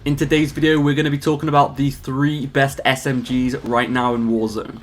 In today's video, we're going to be talking about the 3 best SMGs right now in Warzone.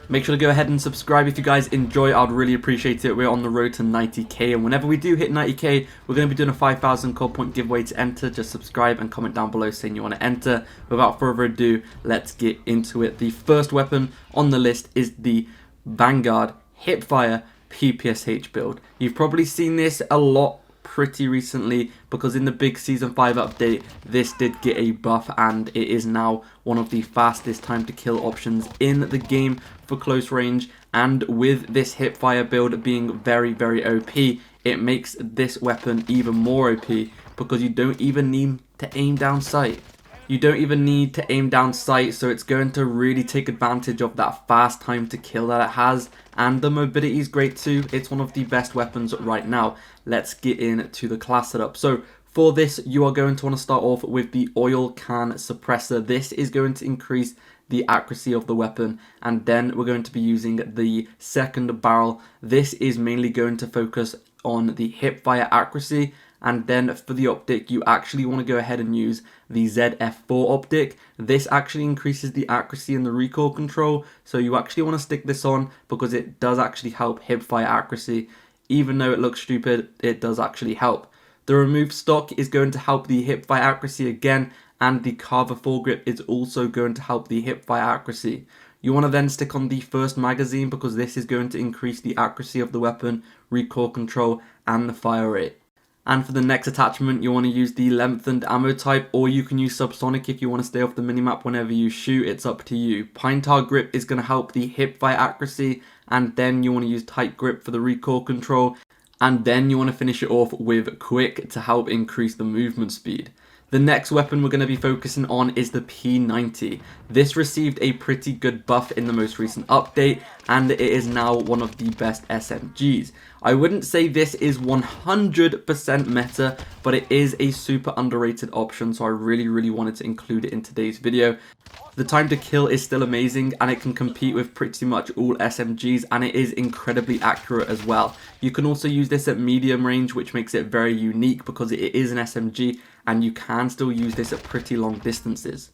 Make sure to go ahead and subscribe if you guys enjoy. I'd really appreciate it. We're on the road to 90k, and whenever we do hit 90k, we're going to be doing a 5,000 code point giveaway to enter. Just subscribe and comment down below saying you want to enter. Without further ado, let's get into it. The first weapon on the list is the Vanguard Hipfire PPSH build. You've probably seen this a lot pretty recently because in the big season 5 update this did get a buff and it is now one of the fastest time to kill options in the game for close range. And with this Hipfire build being very OP, it makes this weapon even more OP because you don't even need to aim down sight. You don't even need to aim down sight, so it's going to really take advantage of that fast time to kill that it has. And the mobility is great too. It's one of the best weapons right now. Let's get into the class setup. So for this, you are going to want to start off with the oil can suppressor. This is going to increase the accuracy of the weapon, and then we're going to be using the second barrel. This is mainly going to focus on the hipfire accuracy. And then for the optic, you actually want to go ahead and use the ZF4 optic. This actually increases the accuracy and the recoil control, so you actually want to stick this on because it does actually help hipfire accuracy. Even though it looks stupid, it does actually help. The remove stock is going to help the hipfire accuracy again, and the carver foregrip is also going to help the hipfire accuracy. You want to then stick on the first magazine because this is going to increase the accuracy of the weapon, recoil control, and the fire rate. And for the next attachment, you want to use the lengthened ammo type, or you can use subsonic if you want to stay off the minimap whenever you shoot. It's up to you. Pine tar grip is going to help the hipfire accuracy, and then you want to use tight grip for the recoil control, and then you want to finish it off with quick to help increase the movement speed. The next weapon we're going to be focusing on is the P90. This received a pretty good buff in the most recent update, and it is now one of the best SMGs. I wouldn't say this is 100% meta, but it is a super underrated option, so I really wanted to include it in today's video. The time to kill is still amazing, and it can compete with pretty much all SMGs, and it is incredibly accurate as well. You can also use this at medium range, which makes it very unique because it is an SMG, and you can still use this at pretty long distances.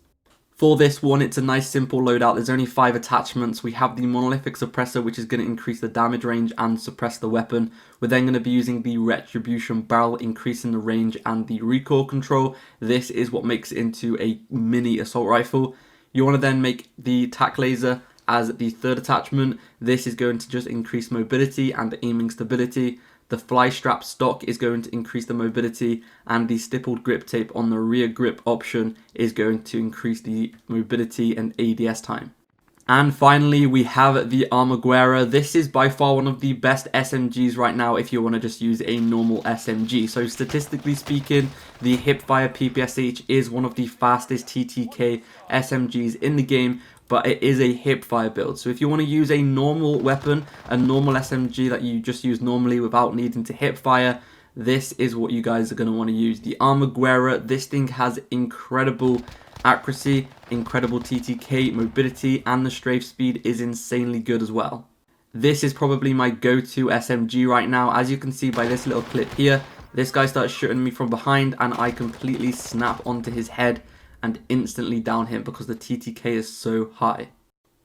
For this one, it's a nice simple loadout. There's only 5 attachments. We have the monolithic suppressor, which is going to increase the damage range and suppress the weapon. We're then going to be using the retribution barrel, increasing the range and the recoil control. This is what makes it into a mini assault rifle. You want to then make the tack laser as the third attachment. This is going to just increase mobility and aiming stability. The fly strap stock is going to increase the mobility, and the stippled grip tape on the rear grip option is going to increase the mobility and ADS time. And finally, we have the Armura. This is by far one of the best SMGs right now if you want to just use a normal SMG. So statistically speaking, the Hipfire PPSH is one of the fastest TcTeckk SMGs in the game, but it is a Hipfire build. So if you want to use a normal weapon, a normal SMG that you just use normally without needing to Hipfire, this is what you guys are going to want to use. The Armura, this thing has incredible accuracy, incredible TcTeckk mobility, and the strafe speed is insanely good as well. This is probably my go-to SMG right now. As you can see by this little clip here, this guy starts shooting me from behind and I completely snap onto his head and instantly down him because the TcTeckk is so high.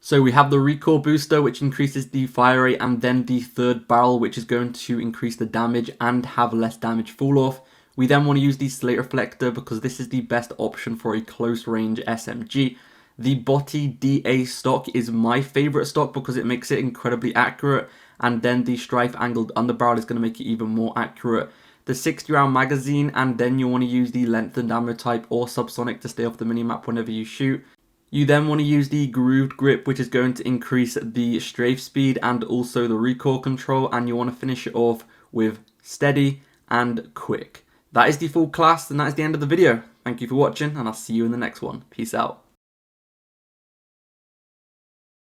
So we have the recoil booster, which increases the fire rate, and then the third barrel, which is going to increase the damage and have less damage fall off. We then want to use the slate reflector because this is the best option for a close range SMG. The Body DA stock is my favorite stock because it makes it incredibly accurate, and then the strife angled underbarrel is going to make it even more accurate. The 60 round magazine, and then you want to use the lengthened ammo type or subsonic to stay off the minimap whenever you shoot. You then want to use the grooved grip, which is going to increase the strafe speed and also the recoil control, and you want to finish it off with steady and quick. That is the full class, and that is the end of the video. Thank you for watching, and I'll see you in the next one. Peace out.